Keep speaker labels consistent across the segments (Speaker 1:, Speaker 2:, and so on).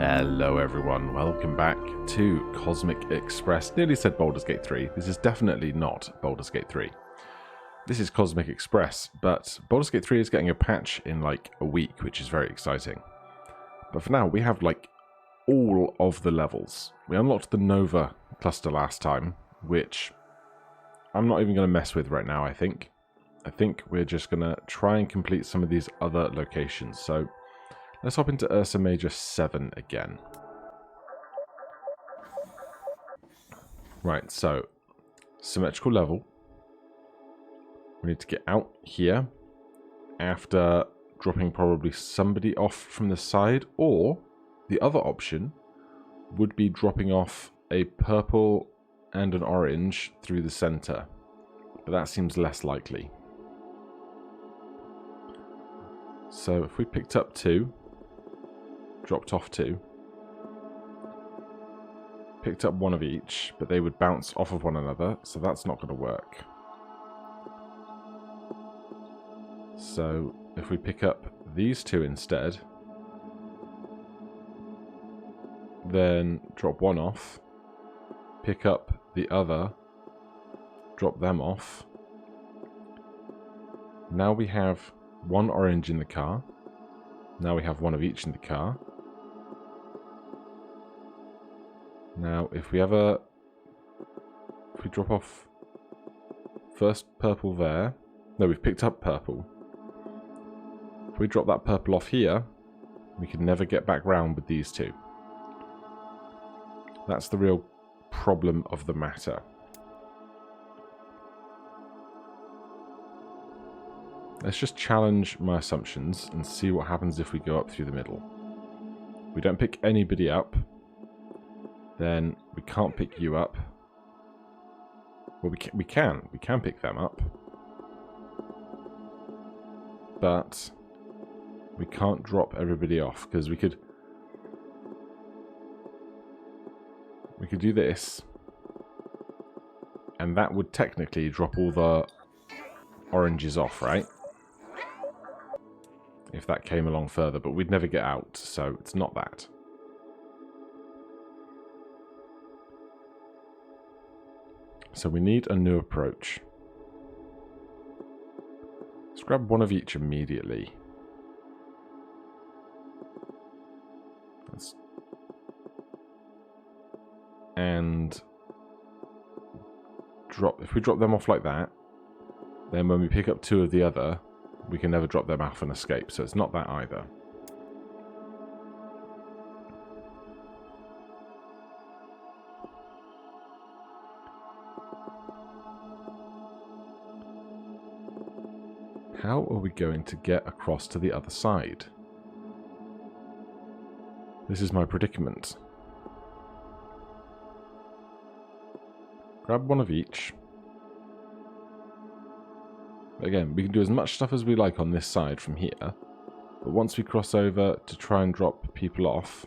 Speaker 1: Hello everyone, welcome back to Cosmic Express. Nearly said Baldur's Gate 3. This is definitely not Baldur's Gate 3. This is Cosmic Express, but Baldur's Gate 3 is getting a patch in like a week, which is very exciting. But for now, we have like all of the levels. We unlocked the Nova cluster last time, which I'm not even going to mess with right now, I think. I think we're just going to try and complete some of these other locations. So let's hop into Ursa Major 7 again. Right, so symmetrical level. We need to get out here after dropping probably somebody off from the side, or the other option would be dropping off a purple and an orange through the center, but that seems less likely. So if we picked up 2, dropped off 2, picked up 1 of each, but they would bounce off of one another, so that's not going to work. So if we pick up these 2 instead, then drop 1 off, pick up the other, drop them off. Now we have 1 orange in the car. Now we have 1 of each in the car. Now if we drop off first purple there, no, we've picked up purple. If we drop that purple off here, we can never get back round with these 2. That's the real problem of the matter. Let's just challenge my assumptions and see what happens if we go up through the middle. If we don't pick anybody up, then we can't pick you up. Well, we can pick them up, but we can't drop everybody off, because we could do this, and that would technically drop all the oranges off, right? If that came along further, but we'd never get out, so it's not that. So we need a new approach. Let's grab 1 of each immediately. And if we drop them off like that, then when we pick up 2 of the other, we can never drop them off and escape, so it's not that either. How are we going to get across to the other side? This is my predicament. Grab 1 of each. Again, we can do as much stuff as we like on this side from here, but once we cross over to try and drop people off,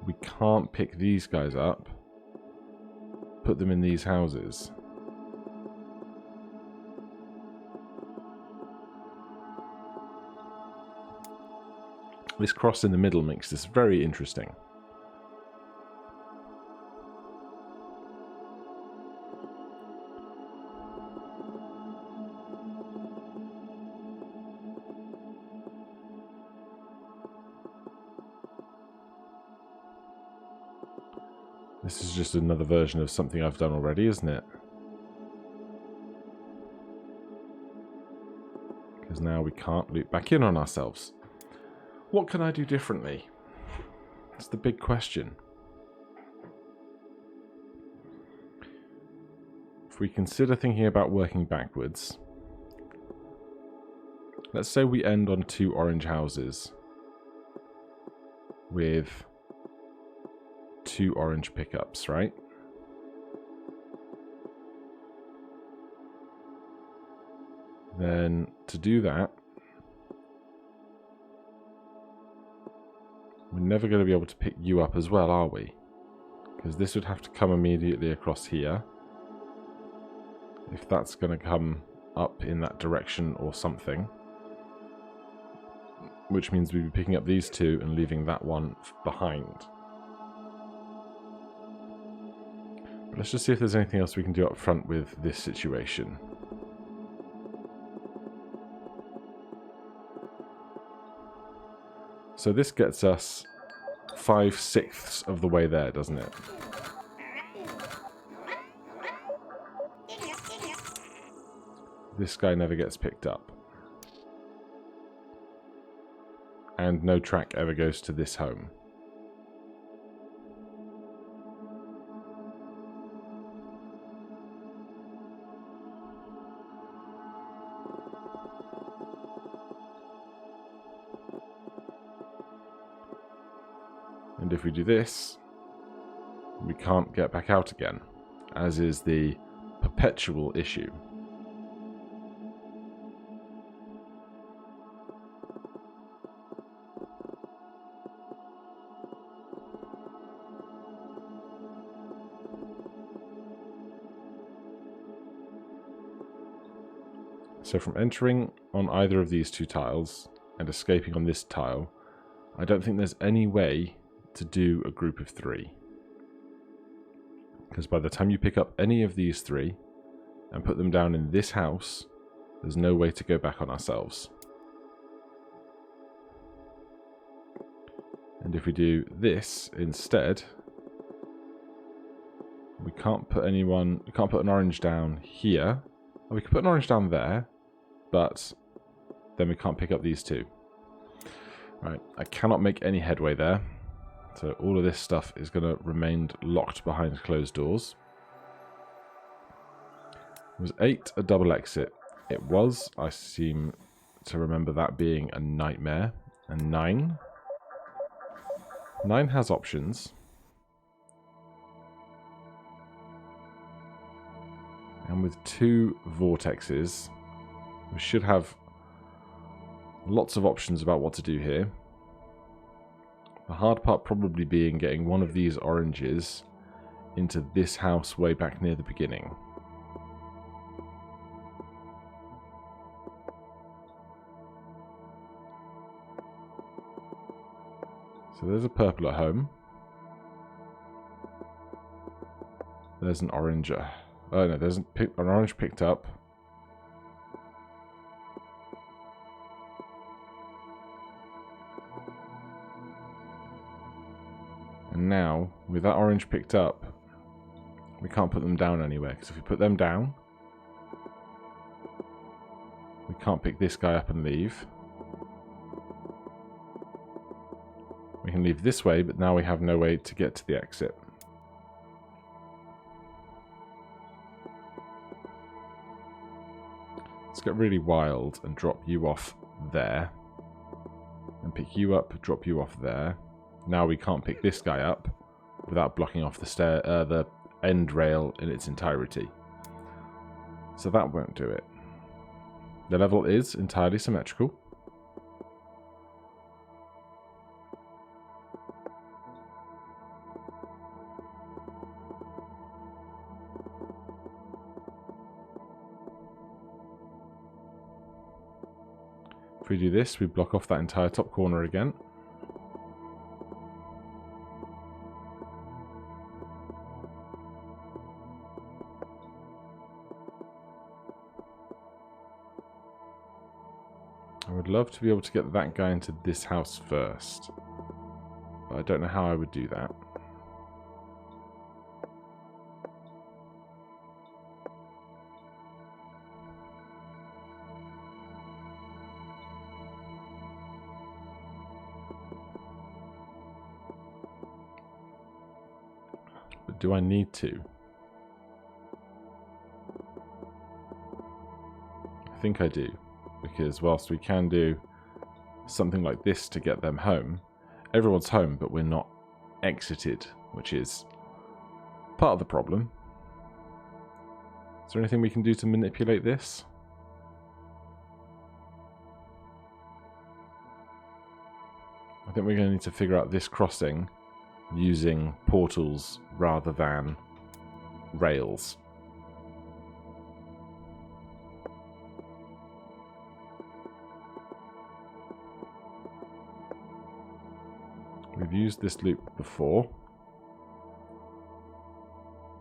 Speaker 1: we can't pick these guys up, put them in these houses. This cross in the middle makes this very interesting. This is just another version of something I've done already, isn't it? Because now we can't loop back in on ourselves. What can I do differently? That's the big question. If we consider thinking about working backwards, let's say we end on 2 orange houses with 2 orange pickups, right? Then to do that, we're never going to be able to pick you up as well, are we? Because this would have to come immediately across here. If that's going to come up in that direction or something. which means we'd be picking up these two and leaving that one behind. But let's just see if there's anything else we can do up front with this situation. So this gets us 5/6 of the way there, doesn't it? This guy never gets picked up. And no track ever goes to this home. And if we do this, we can't get back out again, as is the perpetual issue. So from entering on either of these two tiles and escaping on this tile, I don't think there's any way to do a group of 3. Because by the time you pick up any of these 3 and put them down in this house, there's no way to go back on ourselves. And if we do this instead, we can't put an orange down here. Well, we can put an orange down there, but then we can't pick up these 2. Right, I cannot make any headway there. So all of this stuff is going to remain locked behind closed doors. Was 8 a double exit? It was. I seem to remember that being a nightmare. And 9? 9 has options. And with 2 vortexes, we should have lots of options about what to do here. The hard part probably being getting one of these oranges into this house way back near the beginning. So there's a purple at home. There's an orange. Oh no, there's an orange picked up. And now, with that orange picked up, we can't put them down anywhere. Because if we put them down, we can't pick this guy up and leave. We can leave this way, but now we have no way to get to the exit. Let's get really wild and drop you off there. And pick you up, drop you off there. Now we can't pick this guy up without blocking off the end rail in its entirety. So that won't do it. The level is entirely symmetrical. If we do this, we block off that entire top corner again. I would love to be able to get that guy into this house first, but I don't know how I would do that. But do I need to? I think I do. Because whilst we can do something like this to get them home, everyone's home, but we're not exited, which is part of the problem. Is there anything we can do to manipulate this? I think we're going to need to figure out this crossing using portals rather than rails. We've used this loop before.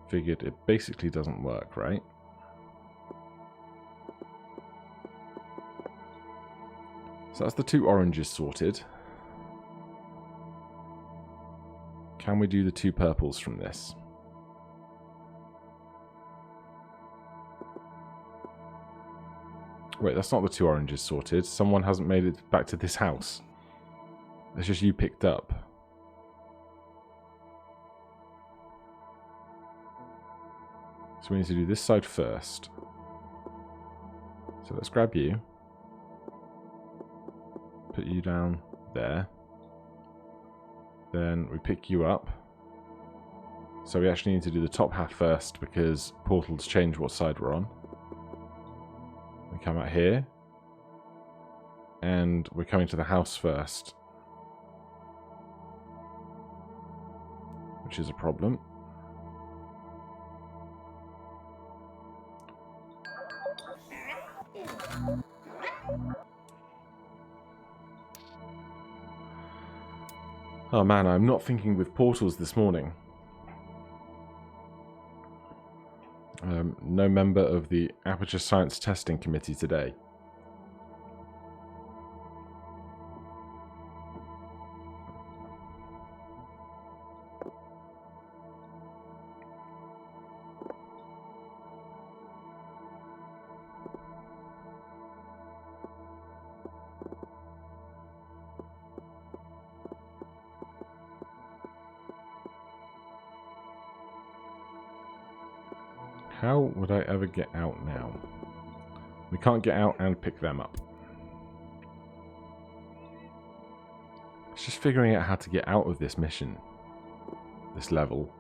Speaker 1: Figured it basically doesn't work, right? So that's the 2 oranges sorted. Can we do the 2 purples from this? Wait, that's not the 2 oranges sorted. Someone hasn't made it back to this house. It's just you picked up. So we need to do this side first. So let's grab you. Put you down there. Then we pick you up. So we actually need to do the top half first because portals change what side we're on. We come out here. And we're coming to the house first. Which is a problem. Oh man, I'm not thinking with portals this morning. No member of the Aperture Science Testing Committee today. How would I ever get out now? We can't get out and pick them up. It's just figuring out how to get out of this mission. This level.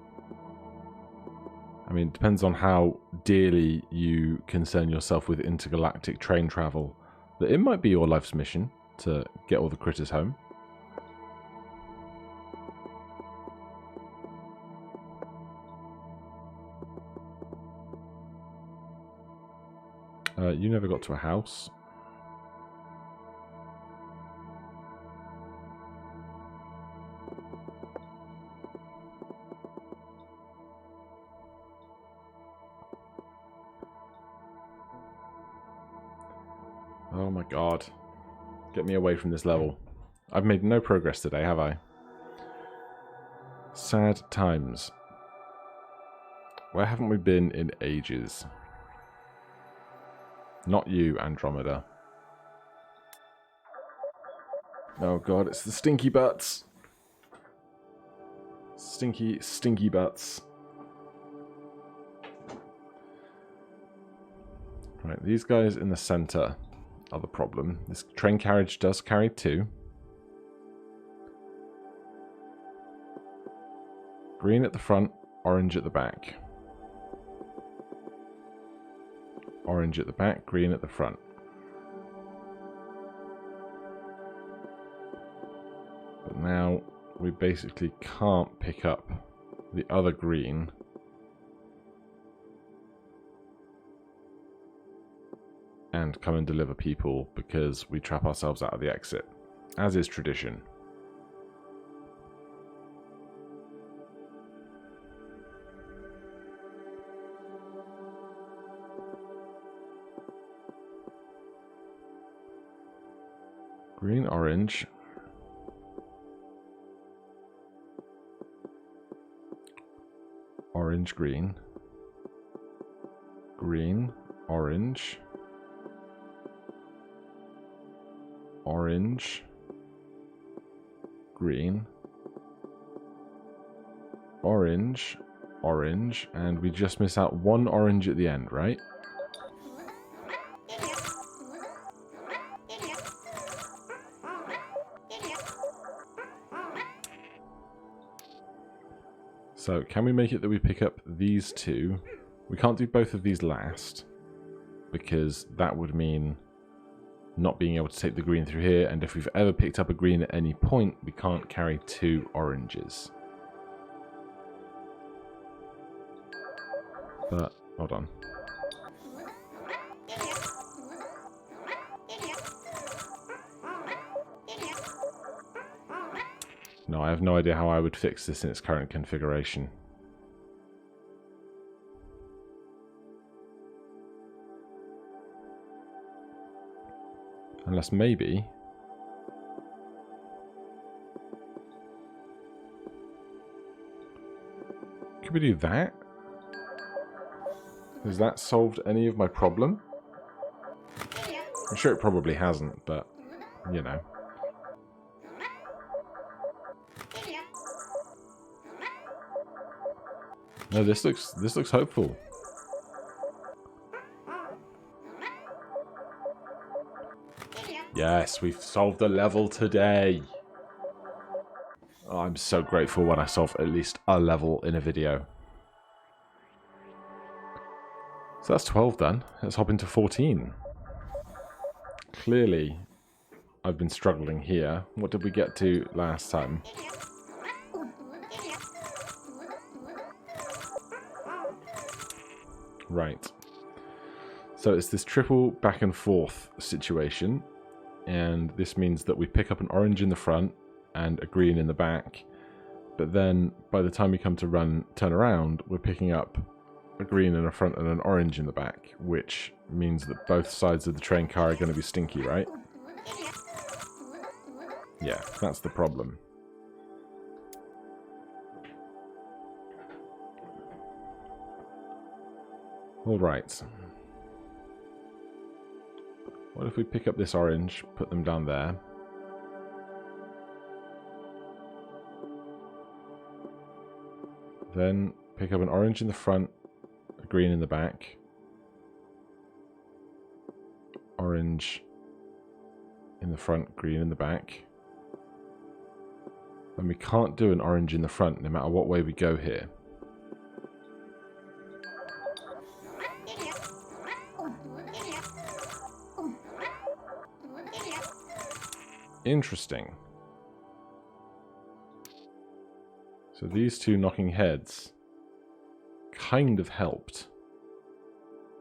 Speaker 1: I mean, it depends on how dearly you concern yourself with intergalactic train travel. But it might be your life's mission to get all the critters home. You never got to a house. Oh my god. Get me away from this level. I've made no progress today, have I? Sad times. Where haven't we been in ages? Not you, Andromeda. Oh god, it's the stinky butts. Stinky, stinky butts. Right, these guys in the center are the problem. This train carriage does carry 2. Green at the front, orange at the back. Orange at the back, green at the front. But now we basically can't pick up the other green. And come and deliver people because we trap ourselves out of the exit. As is tradition. Green, orange. Orange, green. Green, orange. Orange. Green. Orange. Orange. And we just miss out 1 orange at the end, right? So, can we make it that we pick up these 2? We can't do both of these last, because that would mean not being able to take the green through here, and if we've ever picked up a green at any point, we can't carry 2 oranges. But, hold on. No, I have no idea how I would fix this in its current configuration. Unless maybe... Could we do that? Has that solved any of my problem? I'm sure it probably hasn't, but, you know. No, this looks hopeful. Yes, we've solved the level today. Oh, I'm so grateful when I solve at least a level in a video. So that's 12 done. Let's hop into 14. Clearly, I've been struggling here. What did we get to last time? Right. So it's this triple back and forth situation. And this means that we pick up an orange in the front and a green in the back. But then by the time we come to turn around, we're picking up a green in the front and an orange in the back, which means that both sides of the train car are going to be stinky, right? Yeah, that's the problem. All right. What if we pick up this orange, put them down there? Then pick up an orange in the front, a green in the back. Orange in the front, green in the back. And we can't do an orange in the front no matter what way we go here. Interesting. So these two knocking heads kind of helped,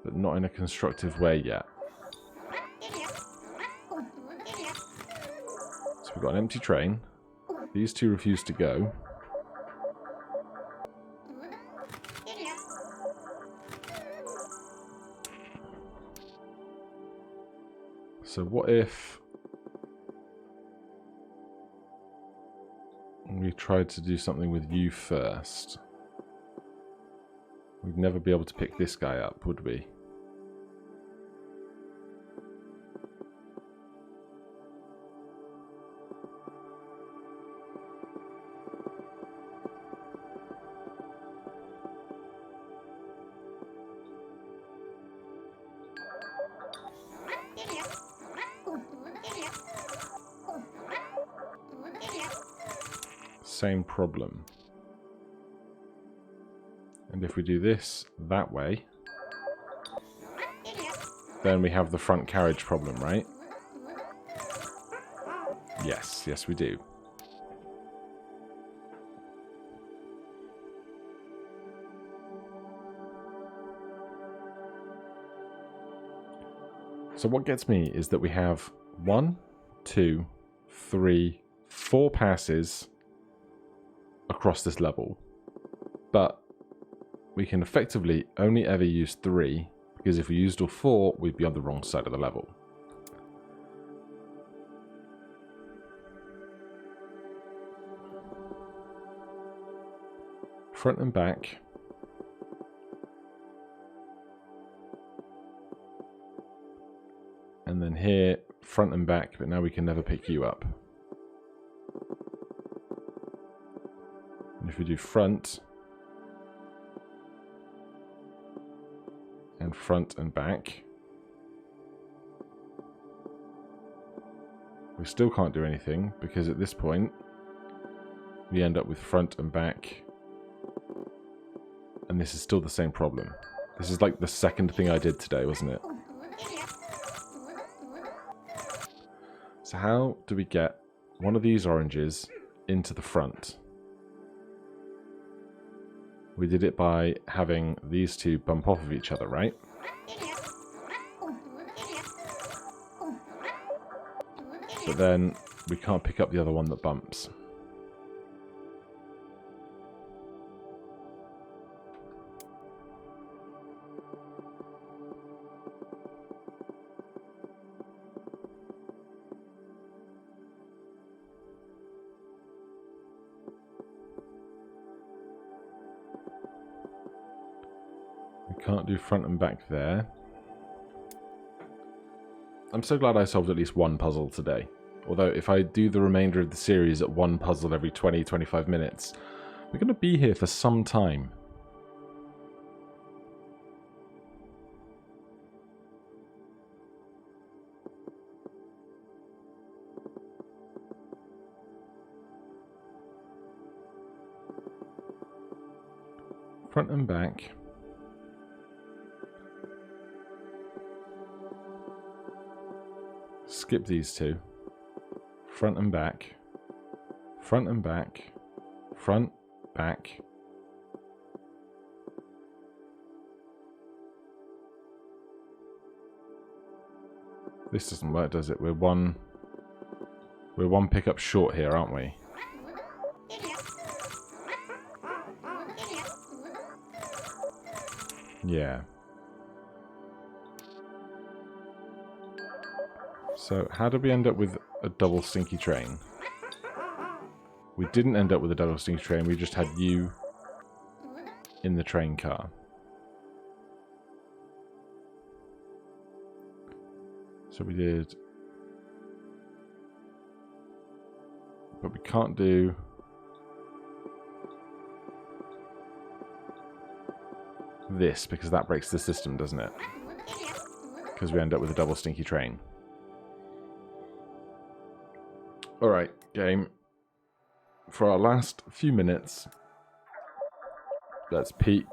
Speaker 1: but not in a constructive way yet. So we've got an empty train. These two refuse to go. So what if we tried to do something with you first? We'd never be able to pick this guy up, would we? Same problem. And if we do this that way, then we have the front carriage problem, right? Yes, yes we do. So what gets me is that we have 1, 2, 3, 4 passes across this level, but we can effectively only ever use 3, because if we used all 4, we'd be on the wrong side of the level. Front and back. And then here, front and back, but now we can never pick you up. And if we do front and front and back, we still can't do anything, because at this point we end up with front and back, and this is still the same problem. This is like the second thing I did today, wasn't it? So how do we get one of these oranges into the front? We did it by having these two bump off of each other, right? But then we can't pick up the other one that bumps. We can't do front and back there. I'm so glad I solved at least one puzzle today. Although if I do the remainder of the series at one puzzle every 20-25 minutes, we're going to be here for some time. Front and back. Skip these two. Front and back. Front and back. Front, back. This doesn't work, does it? We're one pickup short here, aren't we? Yeah. So, how did we end up with a double stinky train? We didn't end up with a double stinky train, we just had you in the train car. So we did... But we can't do... this, because that breaks the system, doesn't it? Because we end up with a double stinky train. Alright, game. For our last few minutes, let's peep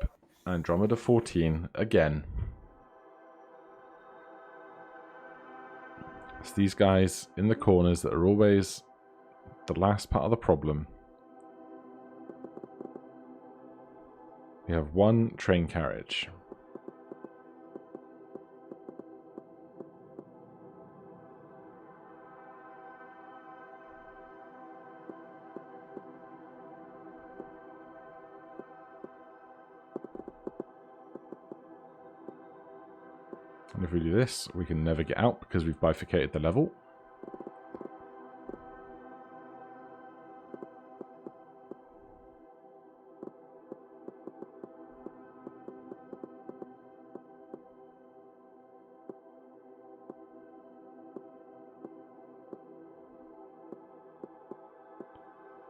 Speaker 1: Andromeda 14 again. It's these guys in the corners that are always the last part of the problem. We have one train carriage. And if we do this, we can never get out because we've bifurcated the level.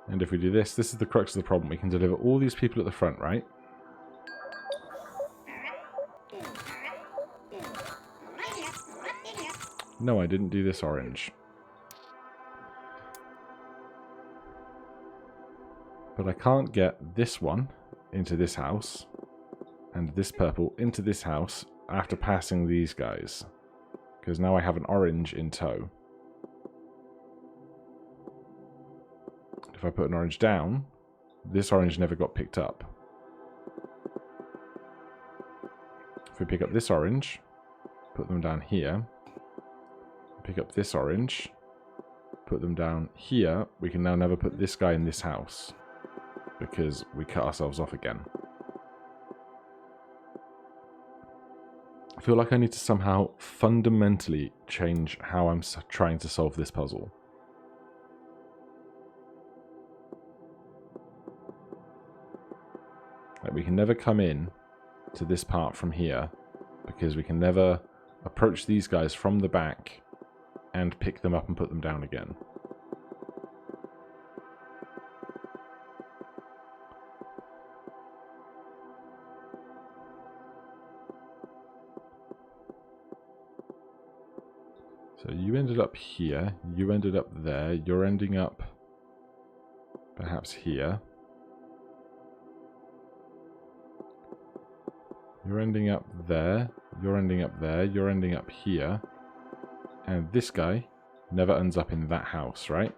Speaker 1: And if we do this, this is the crux of the problem. We can deliver all these people at the front, right? No, I didn't do this orange. But I can't get this one into this house and this purple into this house after passing these guys. Because now I have an orange in tow. If I put an orange down, this orange never got picked up. If we pick up this orange, put them down here, pick up this orange, put them down here, we can now never put this guy in this house because we cut ourselves off again. I feel like I need to somehow fundamentally change how I'm trying to solve this puzzle. Like, we can never come in to this part from here because we can never approach these guys from the back and pick them up and put them down again. So you ended up here, you ended up there, you're ending up perhaps here. You're ending up there, you're ending up there, you're ending up here. And this guy never ends up in that house, right?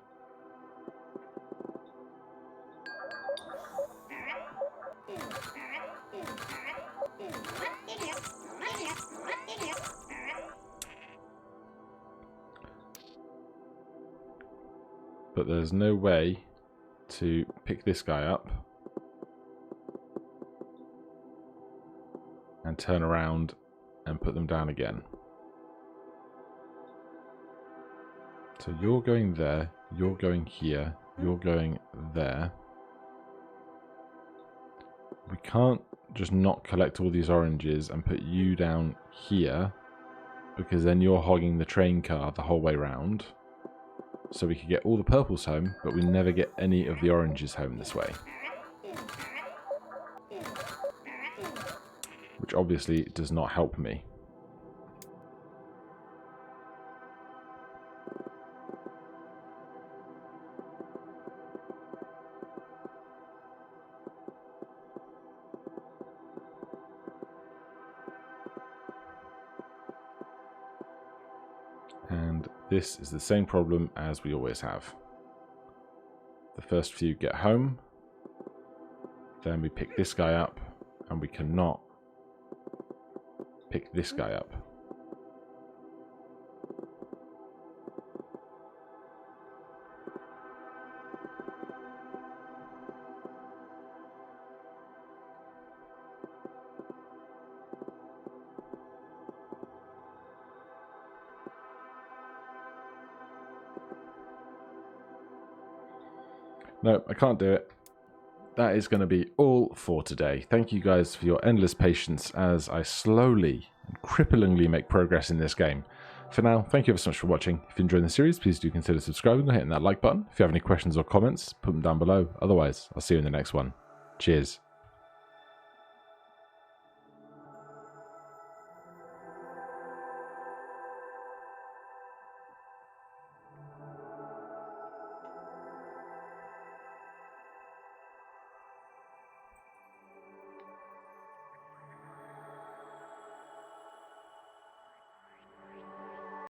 Speaker 1: But there's no way to pick this guy up and turn around and put them down again. So you're going there, you're going here, you're going there. We can't just not collect all these oranges and put you down here, because then you're hogging the train car the whole way round. So we could get all the purples home, but we never get any of the oranges home this way. Which obviously does not help me. And this is the same problem as we always have. The first few get home, then we pick this guy up, and we cannot pick this guy up. No, I can't do it. That is going to be all for today. Thank you guys for your endless patience as I slowly and cripplingly make progress in this game. For now, thank you ever so much for watching. If you enjoyed the series, please do consider subscribing or hitting that like button. If you have any questions or comments, put them down below. Otherwise, I'll see you in the next one. Cheers.